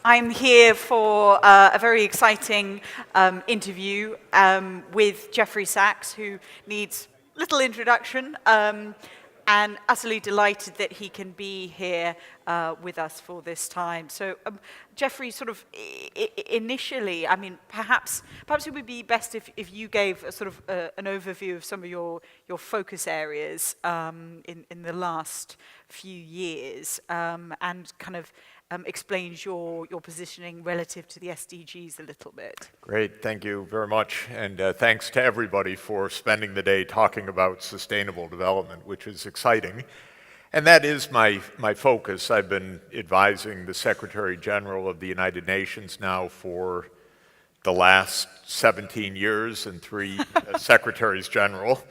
I'm here for a very exciting interview with Jeffrey Sachs, who needs little introduction, and utterly delighted that he can be here with us for this time. So, Jeffrey, sort of initially, I mean, perhaps it would be best if you gave a sort of an overview of some of your focus areas in the last few years, and kind of explains your positioning relative to the SDGs a little bit. Great, thank you very much, and thanks to everybody for spending the day talking about sustainable development, which is exciting. And that is my focus. I've been advising the Secretary General of the United Nations now for the last 17 years and 3 Secretaries General.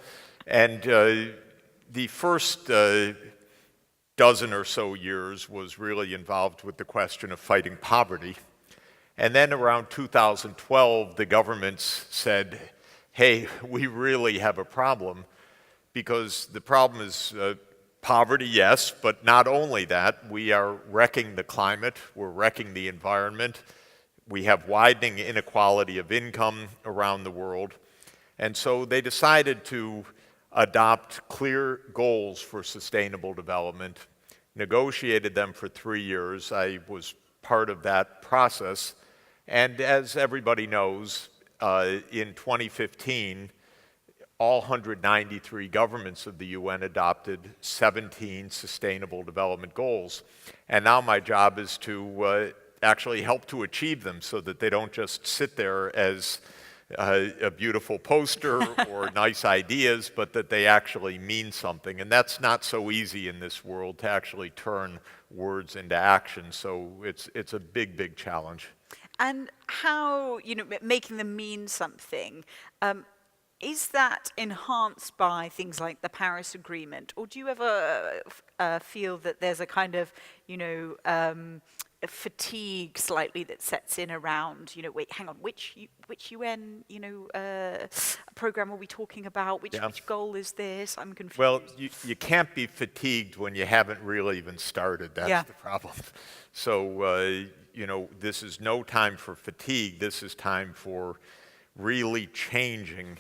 And the first dozen or so years was really involved with the question of fighting poverty. And then around 2012, the governments said, hey, we really have a problem, because the problem is poverty, yes, but not only that, we are wrecking the climate, we're wrecking the environment, we have widening inequality of income around the world. And so they decided to adopt clear goals for sustainable development, negotiated them for 3 years. I was part of that process. And as everybody knows, in 2015, all 193 governments of the UN adopted 17 sustainable development goals. And now my job is to actually help to achieve them so that they don't just sit there as a beautiful poster or nice ideas, but that they actually mean something. And that's not so easy in this world, to actually turn words into action. So it's a big, big challenge. And how, making them mean something, is that enhanced by things like the Paris Agreement? Or do you ever feel that there's a kind of, a fatigue slightly that sets in around, wait, hang on, which UN, program are we talking about? Which goal is this? I'm confused. Well, you can't be fatigued when you haven't really even started. That's the problem. So, this is no time for fatigue. This is time for really changing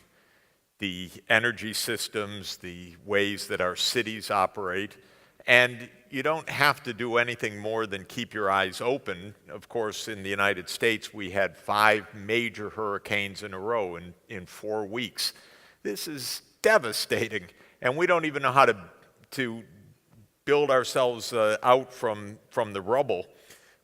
the energy systems, the ways that our cities operate. And you don't have to do anything more than keep your eyes open. Of course, in the United States, we had 5 major hurricanes in a row in 4 weeks. This is devastating. And we don't even know how to build ourselves out from the rubble.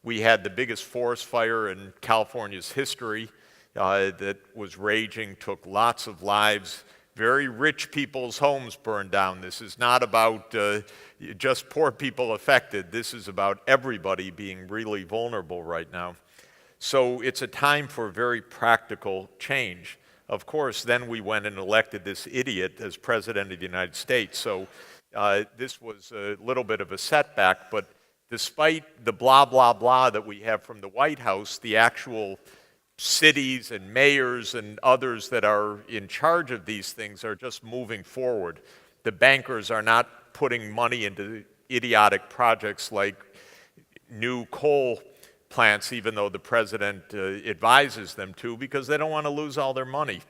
We had the biggest forest fire in California's history that was raging, took lots of lives. Very rich people's homes burned down. This is not about just poor people affected. This is about everybody being really vulnerable right now. So it's a time for very practical change. Of course, then we went and elected this idiot as President of the United States. So this was a little bit of a setback, but despite the blah, blah, blah that we have from the White House, the actual cities and mayors and others that are in charge of these things are just moving forward. The bankers are not putting money into idiotic projects like new coal plants, even though the president advises them to, because they don't want to lose all their money.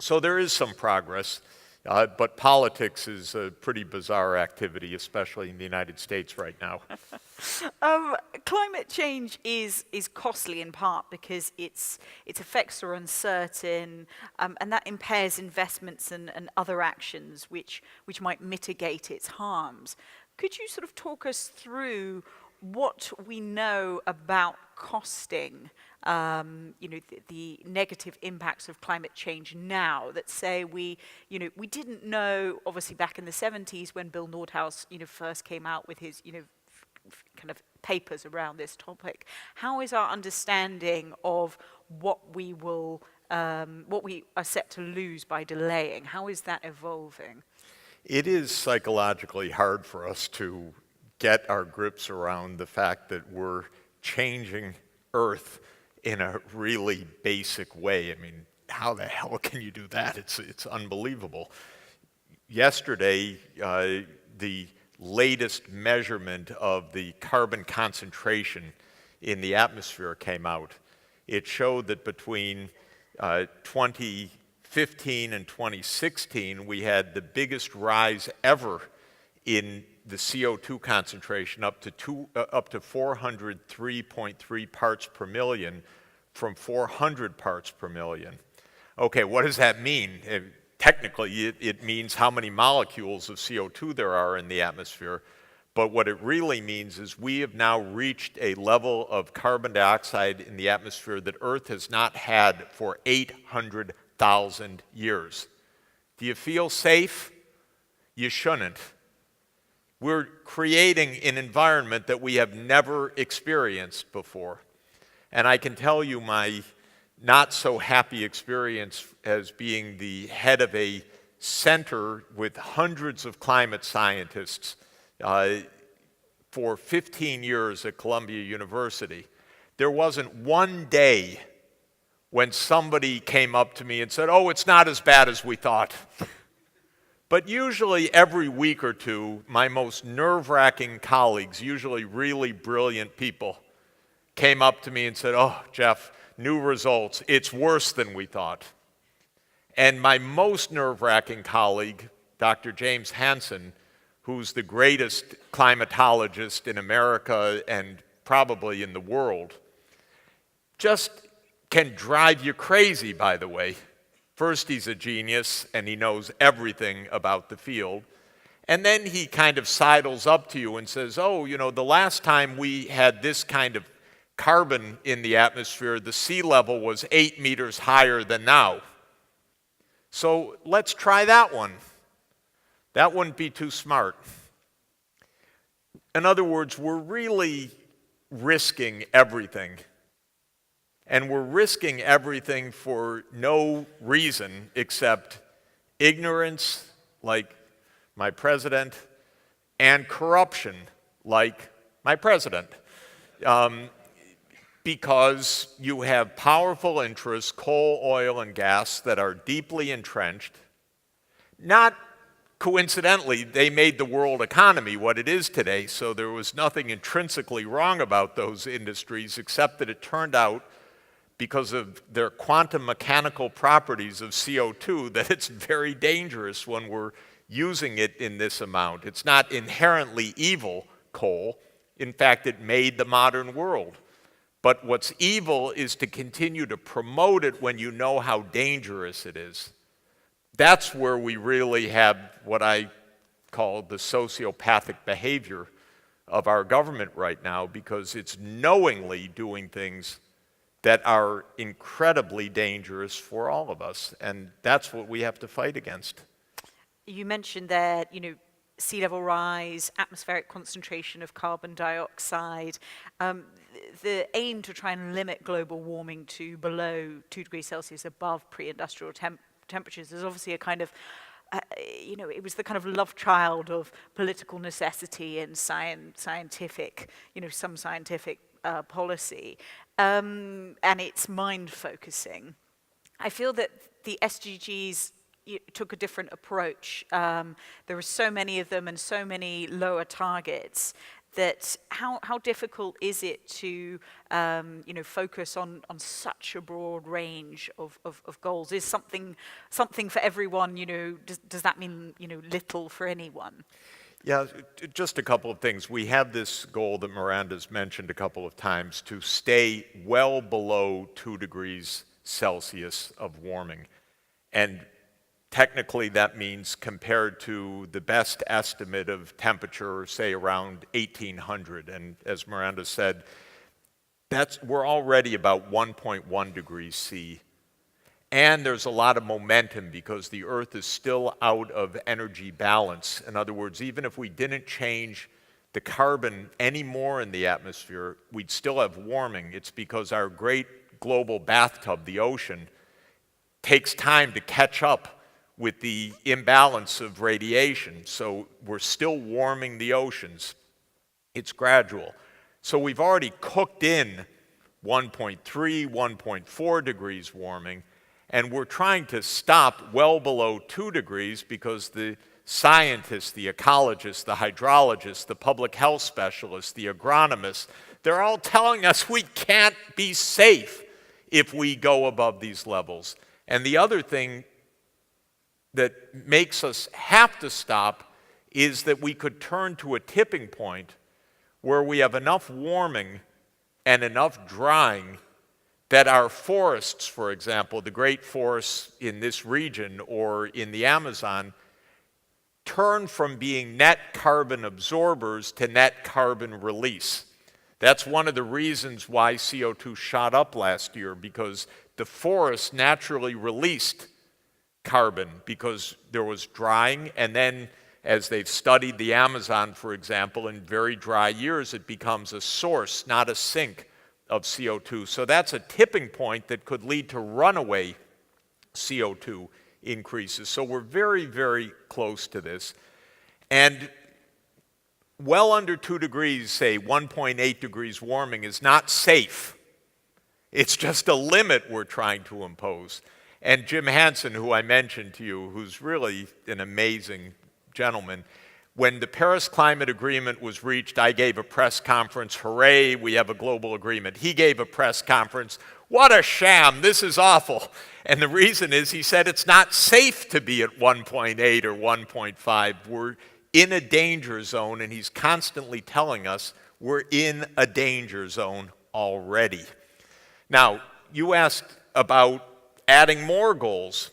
So there is some progress, but politics is a pretty bizarre activity, especially in the United States right now. Climate change is costly in part because its effects are uncertain, and that impairs investments and other actions which might mitigate its harms. Could you sort of talk us through what we know about costing, the negative impacts of climate change now that say we didn't know, obviously back in the 70s when Bill Nordhaus, first came out with his, kind of papers around this topic. How is our understanding of what we are set to lose by delaying? How is that evolving? It is psychologically hard for us to get our grips around the fact that we're changing Earth in a really basic way. I mean, how the hell can you do that? It's unbelievable. Yesterday, the latest measurement of the carbon concentration in the atmosphere came out. It showed that between 2015 and 2016, we had the biggest rise ever in the CO2 concentration, up to 403.3 parts per million from 400 parts per million. Okay, what does that mean? Technically, it means how many molecules of CO2 there are in the atmosphere. But what it really means is we have now reached a level of carbon dioxide in the atmosphere that Earth has not had for 800,000 years. Do you feel safe? You shouldn't. We're creating an environment that we have never experienced before. And I can tell you my not so happy experience as being the head of a center with hundreds of climate scientists for 15 years at Columbia University. There wasn't one day when somebody came up to me and said, "Oh, it's not as bad as we thought." But usually every week or two, my most nerve-wracking colleagues, usually really brilliant people, came up to me and said, "Oh, Jeff, new results. It's worse than we thought." And my most nerve-wracking colleague, Dr. James Hansen, who's the greatest climatologist in America and probably in the world, just can drive you crazy, by the way. First, he's a genius, and he knows everything about the field. And then he kind of sidles up to you and says, "Oh, you know, the last time we had this kind of carbon in the atmosphere, the sea level was 8 meters higher than now. So let's try that one." That wouldn't be too smart. In other words, we're really risking everything. And we're risking everything for no reason except ignorance, like my president, and corruption, like my president. Because you have powerful interests, coal, oil, and gas, that are deeply entrenched. Not coincidentally, they made the world economy what it is today, so there was nothing intrinsically wrong about those industries, except that it turned out, because of their quantum mechanical properties of CO2, that it's very dangerous when we're using it in this amount. It's not inherently evil, coal. In fact, it made the modern world. But what's evil is to continue to promote it when you know how dangerous it is. That's where we really have what I call the sociopathic behavior of our government right now, because it's knowingly doing things that are incredibly dangerous for all of us, and that's what we have to fight against. You mentioned there, sea level rise, atmospheric concentration of carbon dioxide. The aim to try and limit global warming to below 2 degrees Celsius, above pre-industrial temperatures, is obviously a kind of, it was the kind of love child of political necessity and scientific policy, and it's mind focusing. I feel that the SDGs took a different approach. There were so many of them and so many lower targets that how difficult is it to focus on such a broad range of goals? Is something for everyone? Does that mean little for anyone? Yeah, just a couple of things. We have this goal that Miranda's mentioned a couple of times to stay well below 2 degrees Celsius of warming. And technically that means compared to the best estimate of temperature, say around 1800. And as Miranda said, we're already about 1.1 degrees C. And there's a lot of momentum because the Earth is still out of energy balance. In other words, even if we didn't change the carbon anymore in the atmosphere, we'd still have warming. It's because our great global bathtub, the ocean, takes time to catch up with the imbalance of radiation. So we're still warming the oceans. It's gradual. So we've already cooked in 1.3, 1.4 degrees warming. And we're trying to stop well below 2 degrees because the scientists, the ecologists, the hydrologists, the public health specialists, the agronomists, They're all telling us we can't be safe if we go above these levels. And the other thing that makes us have to stop is that we could turn to a tipping point where we have enough warming and enough drying that our forests, for example, the great forests in this region or in the Amazon, turn from being net carbon absorbers to net carbon release. That's one of the reasons why CO2 shot up last year, because the forests naturally released carbon because there was drying, and then as they've studied the Amazon, for example, in very dry years, it becomes a source, not a sink of CO2. So that's a tipping point that could lead to runaway CO2 increases. So we're very, very close to this. And well under 2 degrees, say 1.8 degrees warming, is not safe. It's just a limit we're trying to impose. And Jim Hansen, who I mentioned to you, who's really an amazing gentleman, when the Paris Climate Agreement was reached, I gave a press conference, hooray, we have a global agreement. He gave a press conference, what a sham, this is awful. And the reason is, he said it's not safe to be at 1.8 or 1.5. We're in a danger zone, and he's constantly telling us we're in a danger zone already. Now, you asked about adding more goals,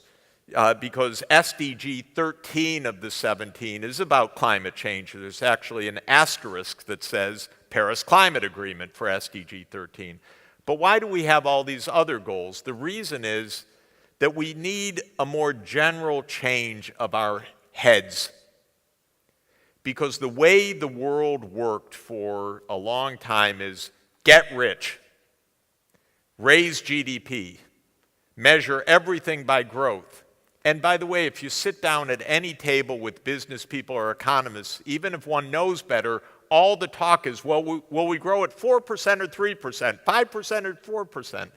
because SDG 13 of the 17 is about climate change. There's actually an asterisk that says Paris Climate Agreement for SDG 13. But why do we have all these other goals? The reason is that we need a more general change of our heads. Because the way the world worked for a long time is get rich, raise GDP, measure everything by growth. And by the way, if you sit down at any table with business people or economists, even if one knows better, all the talk is, well, will we grow at 4% or 3%, 5% or 4%?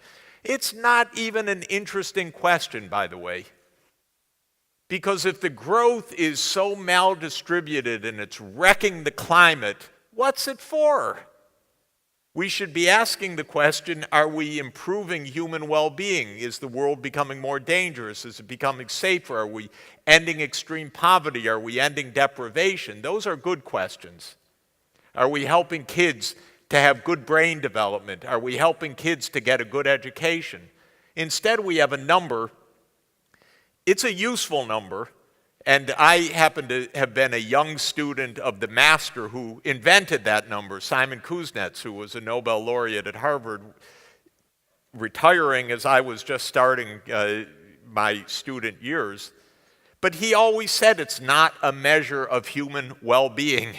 It's not even an interesting question, by the way. Because if the growth is so maldistributed and it's wrecking the climate, what's it for? We should be asking the question, are we improving human well-being? Is the world becoming more dangerous? Is it becoming safer? Are we ending extreme poverty? Are we ending deprivation? Those are good questions. Are we helping kids to have good brain development? Are we helping kids to get a good education? Instead, we have a number. It's a useful number. And I happen to have been a young student of the master who invented that number, Simon Kuznets, who was a Nobel laureate at Harvard, retiring as I was just starting my student years. But he always said it's not a measure of human well-being.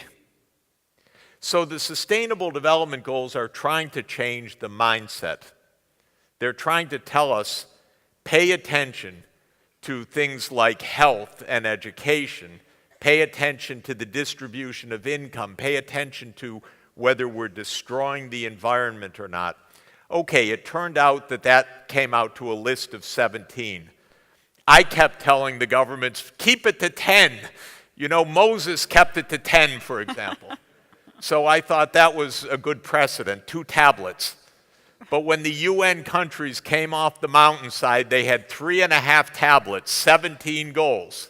So the Sustainable Development Goals are trying to change the mindset. They're trying to tell us, pay attention to things like health and education, pay attention to the distribution of income, pay attention to whether we're destroying the environment or not. Okay, it turned out that that came out to a list of 17. I kept telling the governments, keep it to 10. You know, Moses kept it to 10, for example. So I thought that was a good precedent, 2 tablets. But when the UN countries came off the mountainside, they had 3.5 tablets, 17 goals,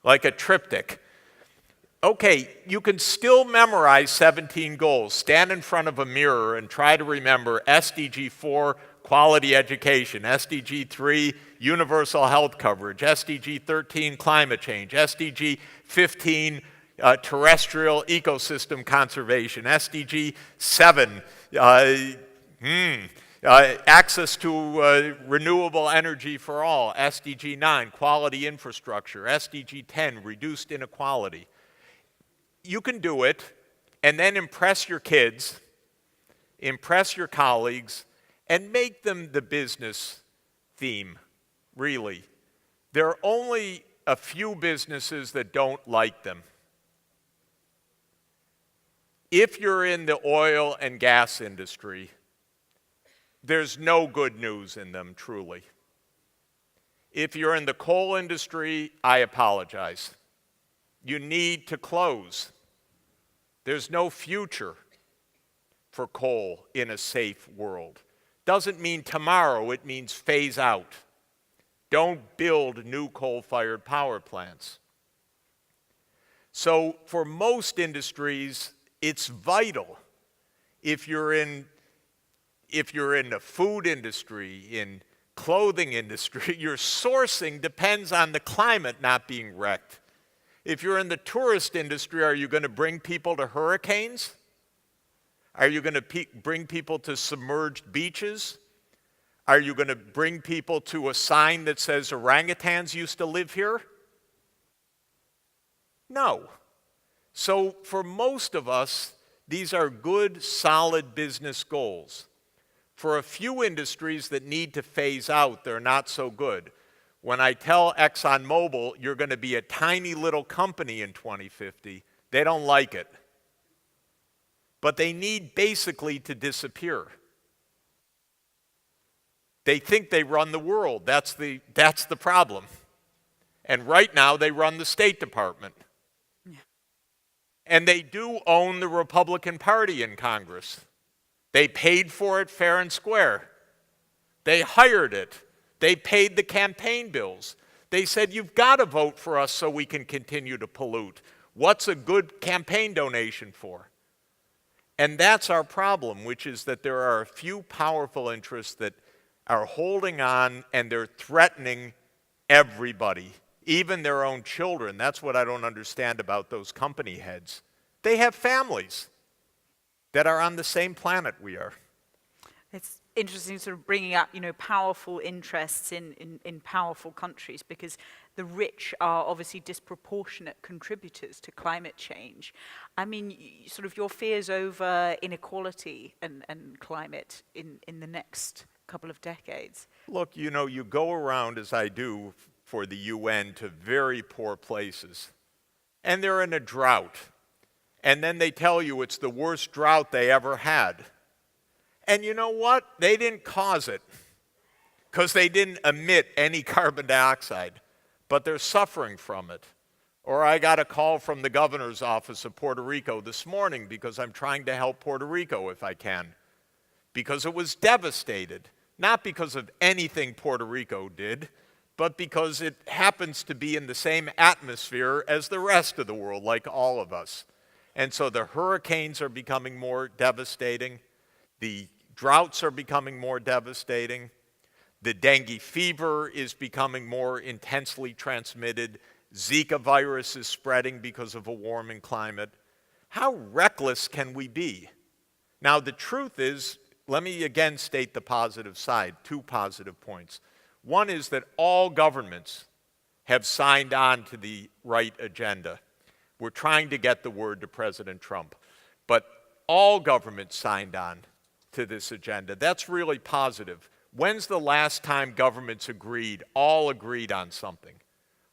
like a triptych. Okay, you can still memorize 17 goals. Stand in front of a mirror and try to remember SDG 4, quality education, SDG 3, universal health coverage, SDG 13, climate change, SDG 15, terrestrial ecosystem conservation, SDG 7, access to renewable energy for all, SDG 9, quality infrastructure, SDG 10, reduced inequality. You can do it and then impress your kids, impress your colleagues, and make them the business theme, really. There are only a few businesses that don't like them. If you're in the oil and gas industry, there's no good news in them, truly. If you're in the coal industry, I apologize. You need to close. There's no future. for coal in a safe world. Doesn't mean tomorrow, it means phase out. Don't build new coal-fired power plants. So for most industries, it's vital. If you're in the food industry, in clothing industry, your sourcing depends on the climate not being wrecked. If you're in the tourist industry, are you going to bring people to hurricanes? Are you going to bring people to submerged beaches? Are you going to bring people to a sign that says orangutans used to live here? No. So for most of us, these are good, solid business goals. For a few industries that need to phase out, they're not so good. When I tell ExxonMobil, you're going to be a tiny little company in 2050, they don't like it. But they need basically to disappear. They think they run the world. That's the problem. And right now, they run the State Department. Yeah. And they do own the Republican Party in Congress. They paid for it fair and square. They hired it. They paid the campaign bills. They said, you've got to vote for us so we can continue to pollute. What's a good campaign donation for? And that's our problem, which is that there are a few powerful interests that are holding on, and they're threatening everybody, even their own children. That's what I don't understand about those company heads. They have families that are on the same planet we are. It's interesting sort of bringing up, powerful interests in powerful countries, because the rich are obviously disproportionate contributors to climate change. I mean, sort of your fears over inequality and climate in the next couple of decades. Look, you go around, as I do for the UN, to very poor places, and they're in a drought. And then they tell you it's the worst drought they ever had. And you know what? They didn't cause it, because they didn't emit any carbon dioxide, but they're suffering from it. Or I got a call from the governor's office of Puerto Rico this morning, because I'm trying to help Puerto Rico if I can, because it was devastated, not because of anything Puerto Rico did, but because it happens to be in the same atmosphere as the rest of the world, like all of us. And so the hurricanes are becoming more devastating. The droughts are becoming more devastating. The dengue fever is becoming more intensely transmitted. Zika virus is spreading because of a warming climate. How reckless can we be? Now, the truth is, let me again state the positive side, 2 positive points. One is that all governments have signed on to the right agenda. We're trying to get the word to President Trump, but all governments signed on to this agenda. That's really positive. When's the last time governments all agreed on something?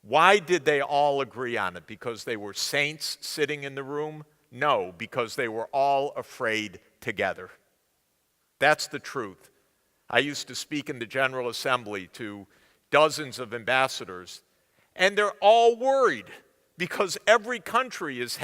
Why did they all agree on it? Because they were saints sitting in the room? No, because they were all afraid together. That's the truth. I used to speak in the General Assembly to dozens of ambassadors, and they're all worried because every country is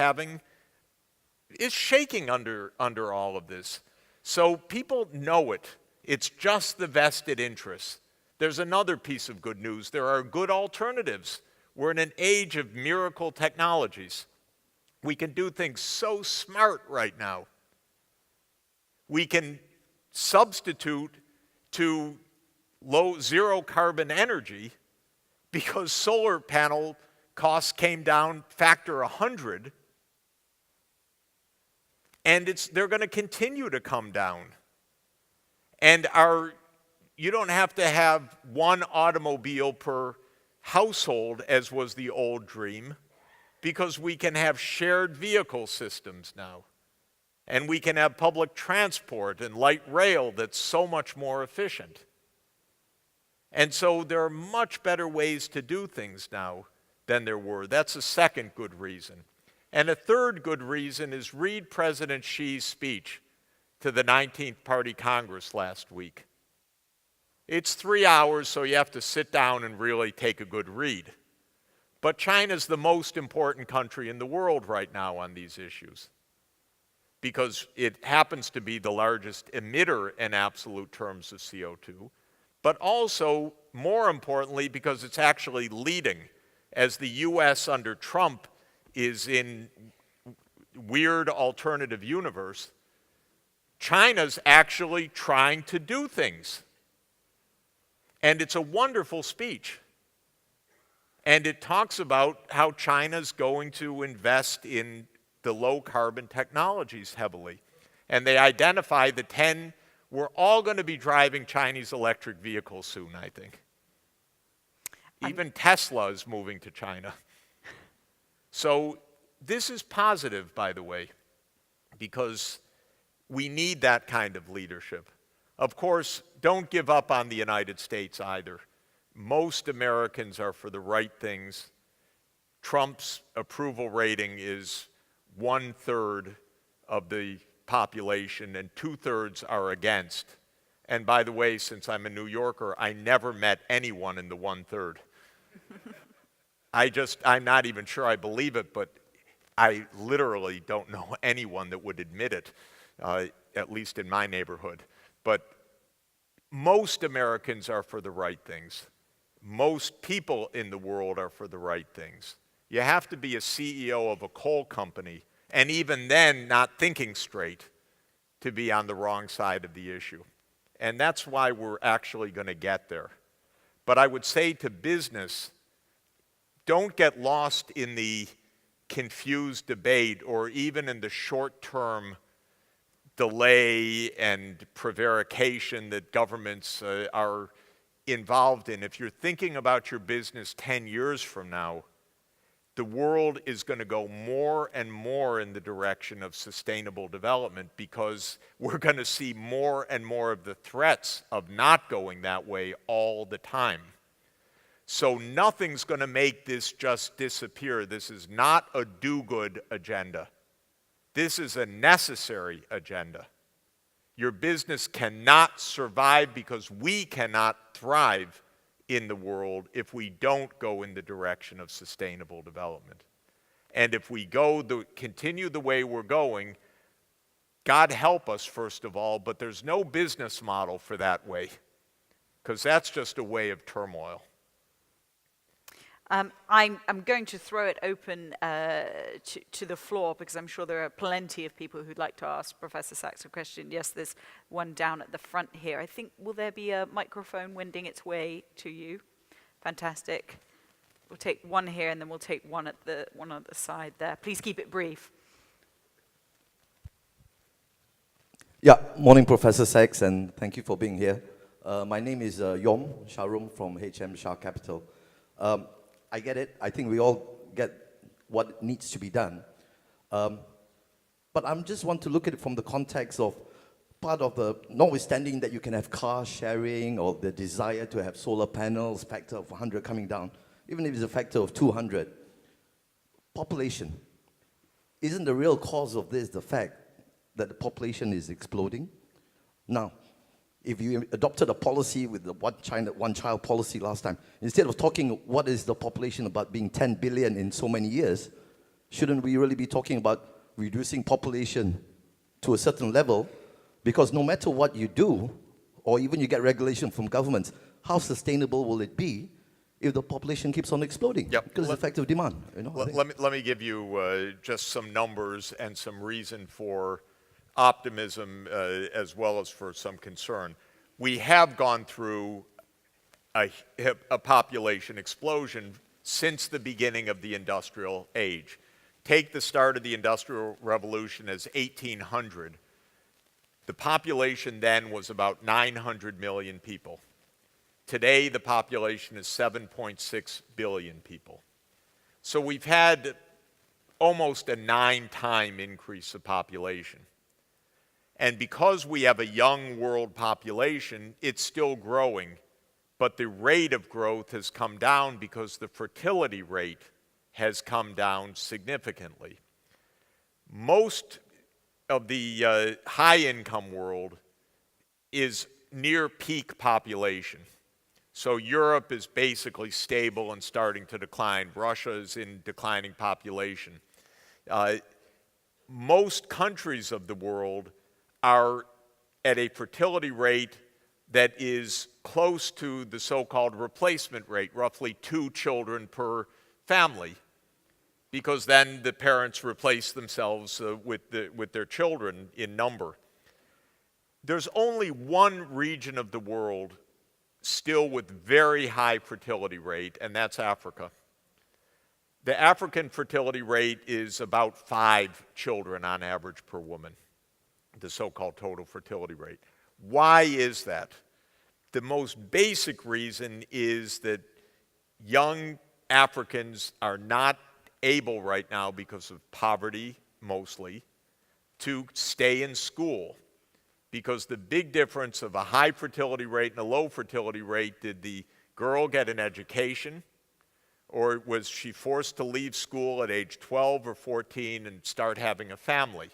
shaking under all of this. So people know it. It's just the vested interests. There's another piece of good news. There are good alternatives. We're in an age of miracle technologies. We can do things so smart right now. We can substitute to zero carbon energy because solar panel costs came down factor 100, and they're going to continue to come down. And you don't have to have one automobile per household, as was the old dream, because we can have shared vehicle systems now. And we can have public transport and light rail that's so much more efficient. And so there are much better ways to do things now than there were. That's a second good reason. And a third good reason is read President Xi's speech to the 19th Party Congress last week. It's 3 hours, so you have to sit down and really take a good read. But China's the most important country in the world right now on these issues, because it happens to be the largest emitter in absolute terms of CO2, but also, more importantly, because it's actually leading. As the US under Trump is in weird alternative universe, China's actually trying to do things. And it's a wonderful speech. And it talks about how China's going to invest in the low carbon technologies heavily. And they identify the 10, we're all going to be driving Chinese electric vehicles soon, I think. Even Tesla is moving to China. So this is positive, by the way, because we need that kind of leadership. Of course, don't give up on the United States either. Most Americans are for the right things. Trump's approval rating is 1/3 of the population and 2/3 are against. And by the way, since I'm a New Yorker, I never met anyone in the 1/3. I'm not even sure I believe it, but I literally don't know anyone that would admit it, at least in my neighborhood. But most Americans are for the right things. Most people in the world are for the right things. You have to be a CEO of a coal company, and even then not thinking straight, to be on the wrong side of the issue. And that's why we're actually going to get there. But I would say to business, don't get lost in the confused debate or even in the short-term delay and prevarication that governments are involved in. If you're thinking about your business 10 years from now, the world is going to go more and more in the direction of sustainable development because we're going to see more and more of the threats of not going that way all the time. So nothing's going to make this just disappear. This is not a do-good agenda. This is a necessary agenda. Your business cannot survive because we cannot thrive in the world if we don't go in the direction of sustainable development. And if we continue the way we're going, God help us, first of all, but there's no business model for that way, because that's just a way of turmoil. I'm going to throw it open to the floor because I'm sure there are plenty of people who'd like to ask Professor Sachs a question. Yes, there's one down at the front here. I think, will there be a microphone wending its way to you? Fantastic. We'll take one here and then we'll take one on the side there. Please keep it brief. Yeah, morning, Professor Sachs, and thank you for being here. My name is Yom Sharum from HM Shah Capital. I get it. I think we all get what needs to be done. But I just want to look at it from the context of part of the, notwithstanding that you can have car sharing or the desire to have solar panels, factor of 100 coming down, even if it's a factor of 200, population. Isn't the real cause of this the fact that the population is exploding? Now, if you adopted a policy with the one child policy last time, instead of talking what is the population about being 10 billion in so many years, shouldn't we really be talking about reducing population to a certain level? Because no matter what you do, or even you get regulation from governments, how sustainable will it be if the population keeps on exploding? Yep. Because of effective demand. Let me give you just some numbers and some reason for optimism as well as for some concern. We have gone through a population explosion since the beginning of the industrial age. Take the start of the Industrial Revolution as 1800. The population then was about 900 million people. Today, the population is 7.6 billion people. So we've had almost a 9-time increase of population. And because we have a young world population, it's still growing, but the rate of growth has come down because the fertility rate has come down significantly. Most of the high-income world is near peak population. So Europe is basically stable and starting to decline. Russia is in declining population. most countries of the world are at a fertility rate that is close to the so-called replacement rate, roughly 2 children per family, because then the parents replace themselves with their children in number. There's only one region of the world still with very high fertility rate, and that's Africa. The African fertility rate is about 5 children on average per woman, the so-called total fertility rate. Why is that? The most basic reason is that young Africans are not able right now, because of poverty mostly, to stay in school. Because the big difference of a high fertility rate and a low fertility rate, did the girl get an education, or was she forced to leave school at age 12 or 14 and start having a family?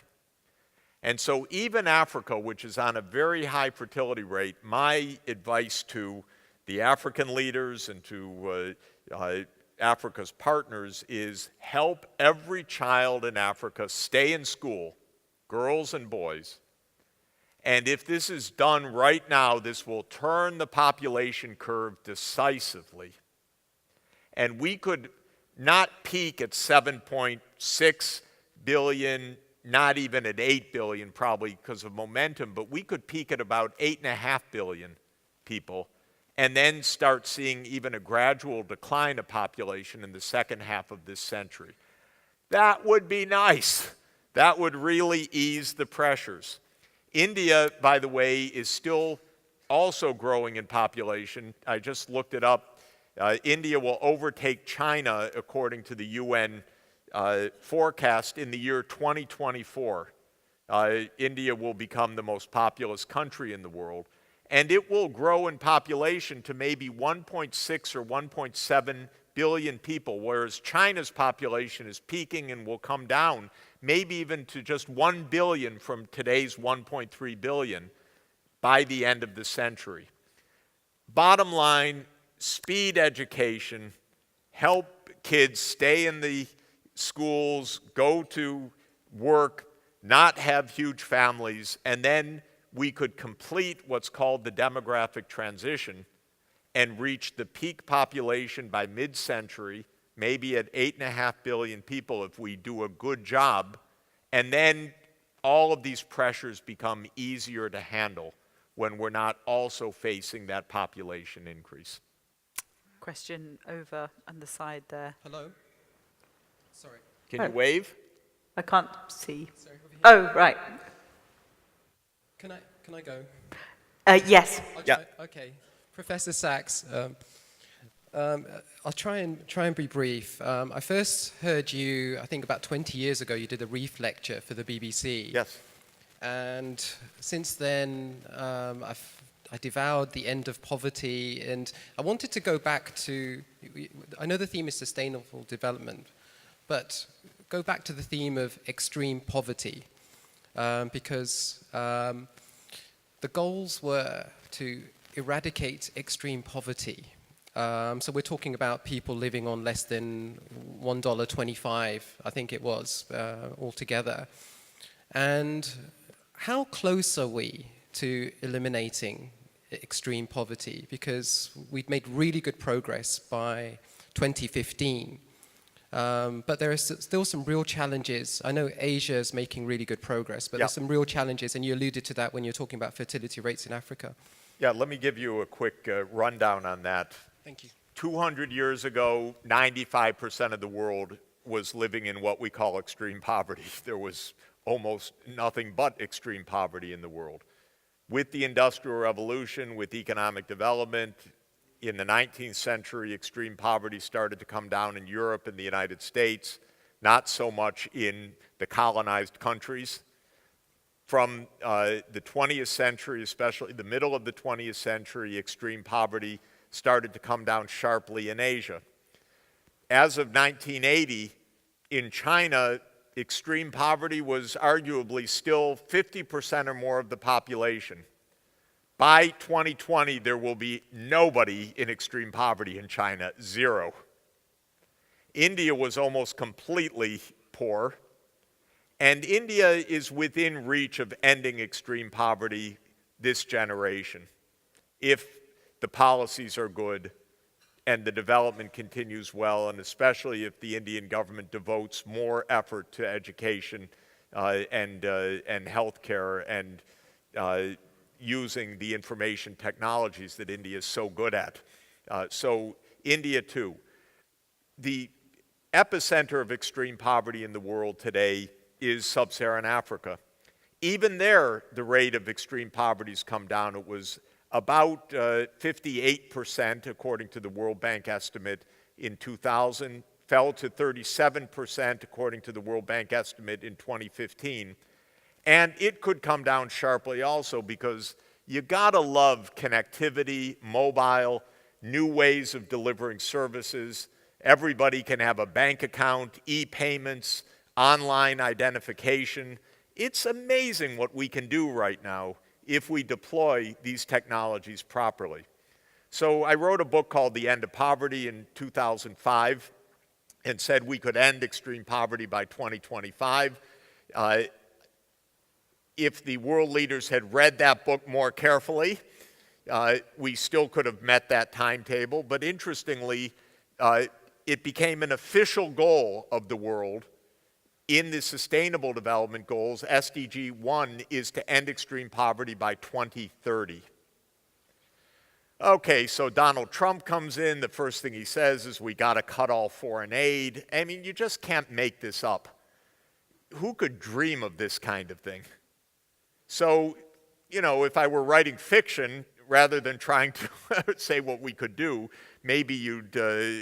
And so even Africa, which is on a very high fertility rate, my advice to the African leaders and to Africa's partners is help every child in Africa stay in school, girls and boys. And if this is done right now, this will turn the population curve decisively. And we could not peak at 7.6 billion, not even at 8 billion probably because of momentum, but we could peak at about 8.5 billion people and then start seeing even a gradual decline of population in the second half of this century. That would be nice. That would really ease the pressures. India, by the way, is still also growing in population. I just looked it up. India will overtake China, according to the UN forecast, in the year 2024. India will become the most populous country in the world. And it will grow in population to maybe 1.6 or 1.7 billion people, whereas China's population is peaking and will come down maybe even to just 1 billion from today's 1.3 billion by the end of the century. Bottom line, speed education, help kids stay in the schools, go to work, not have huge families, and then we could complete what's called the demographic transition and reach the peak population by mid-century, maybe at 8.5 billion people if we do a good job, and then all of these pressures become easier to handle when we're not also facing that population increase. Question over on the side there. Hello? Sorry. Can you wave? I can't see. Sorry, over here. Oh, right. Can I go? Yes. Yeah. Okay. Professor Sachs, I'll try and be brief. I first heard you, I think about 20 years ago, you did a Reef lecture for the BBC. Yes. And since then, I devoured The End of Poverty, and I wanted to go back to, I know the theme is sustainable development, but go back to the theme of extreme poverty, because the goals were to eradicate extreme poverty. So we're talking about people living on less than $1.25, I think it was, altogether. And how close are we to eliminating extreme poverty? Because we'd made really good progress by 2015. But there are still some real challenges. I know Asia is making really good progress, but there's some real challenges, and you alluded to that when you're talking about fertility rates in Africa. Yeah, let me give you a quick rundown on that. Thank you. 200 years ago, 95% of the world was living in what we call extreme poverty. There was almost nothing but extreme poverty in the world. With the Industrial Revolution, with economic development, in the 19th century, extreme poverty started to come down in Europe and the United States, not so much in the colonized countries. From the 20th century, especially the middle of the 20th century, extreme poverty started to come down sharply in Asia. As of 1980, in China, extreme poverty was arguably still 50% or more of the population. By 2020, there will be nobody in extreme poverty in China, 0. India was almost completely poor, And India is within reach of ending extreme poverty this generation, if the policies are good and the development continues well, and especially if the Indian government devotes more effort to education and healthcare and using the information technologies that India is so good at. So India too. The epicenter of extreme poverty in the world today is sub-Saharan Africa. Even there, the rate of extreme poverty has come down. It was about 58%, according to the World Bank estimate, in 2000, fell to 37%, according to the World Bank estimate, in 2015. And it could come down sharply also, because you gotta love connectivity, mobile, new ways of delivering services. Everybody can have a bank account, e-payments, online identification. It's amazing what we can do right now if we deploy these technologies properly. So I wrote a book called The End of Poverty in 2005 and said we could end extreme poverty by 2025. If the world leaders had read that book more carefully, we still could have met that timetable. But interestingly, it became an official goal of the world in the Sustainable Development Goals. SDG 1 is to end extreme poverty by 2030. Okay, so Donald Trump comes in. The first thing he says is we got to cut all foreign aid. I mean, you just can't make this up. Who could dream of this kind of thing? So, you know, if I were writing fiction, rather than trying to say what we could do, maybe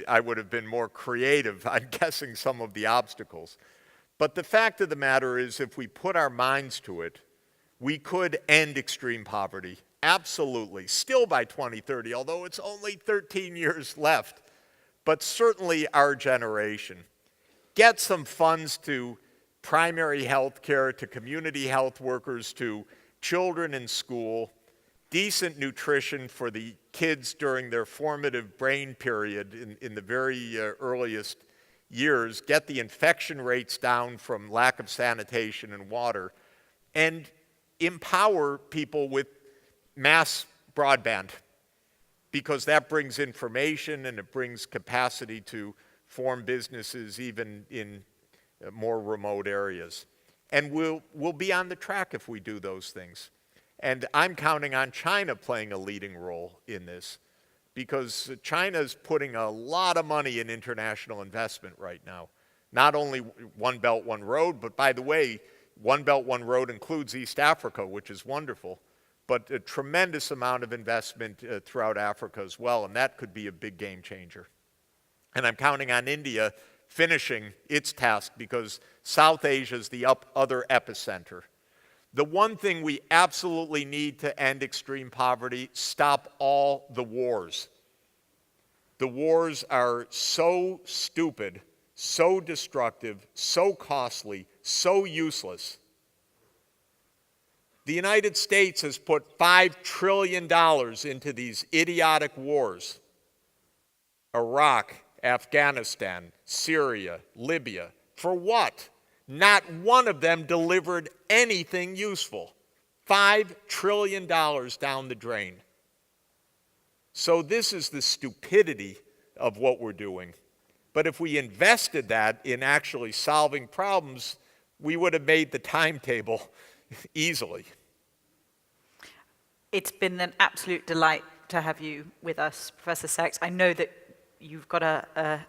I would have been more creative on guessing some of the obstacles. But the fact of the matter is, if we put our minds to it, we could end extreme poverty, absolutely, still by 2030, although it's only 13 years left. But certainly our generation. Get some funds to primary health care, to community health workers, to children in school, decent nutrition for the kids during their formative brain period in the very earliest years, get the infection rates down from lack of sanitation and water, and empower people with mass broadband, because that brings information and it brings capacity to form businesses even in more remote areas. And we'll be on the track if we do those things. And I'm counting on China playing a leading role in this, because China's putting a lot of money in international investment right now. Not only One Belt, One Road, but by the way, One Belt, One Road includes East Africa, which is wonderful, but a tremendous amount of investment throughout Africa as well, and that could be a big game changer. And I'm counting on India finishing its task, because South Asia is the other epicenter. The one thing we absolutely need to end extreme poverty, stop all the wars. The wars are so stupid, so destructive, so costly, so useless. The United States has put $5 trillion into these idiotic wars. Iraq, Afghanistan, Syria, Libya. For what? Not one of them delivered anything useful. $5 trillion down the drain. So this is the stupidity of what we're doing. But if we invested that in actually solving problems, we would have made the timetable easily. It's been an absolute delight to have you with us, Professor Sachs. I know that you've got a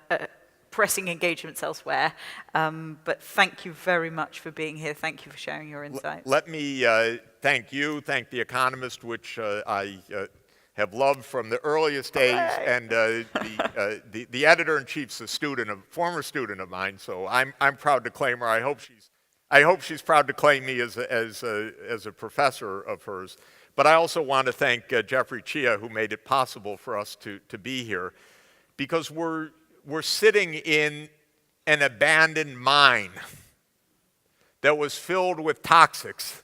pressing engagements elsewhere, but thank you very much for being here. Thank you for sharing your insights. Let me thank you, thank The Economist, which I have loved from the earliest days, and the editor-in-chief's a former student of mine, so I'm proud to claim her. I hope she's proud to claim me as a professor of hers. But I also want to thank Jeffrey Chia, who made it possible for us to be here, because we're sitting in an abandoned mine that was filled with toxics,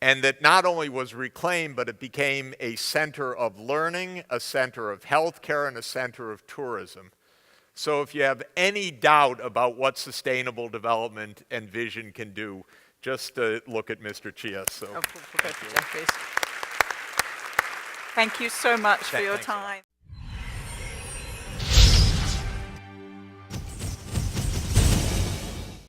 and that not only was reclaimed, but it became a center of learning, a center of healthcare, and a center of tourism. So if you have any doubt about what sustainable development and vision can do, just look at Mr. Chia. So, Professor Jeffries. Thank you so much for your Thanks a lot. time.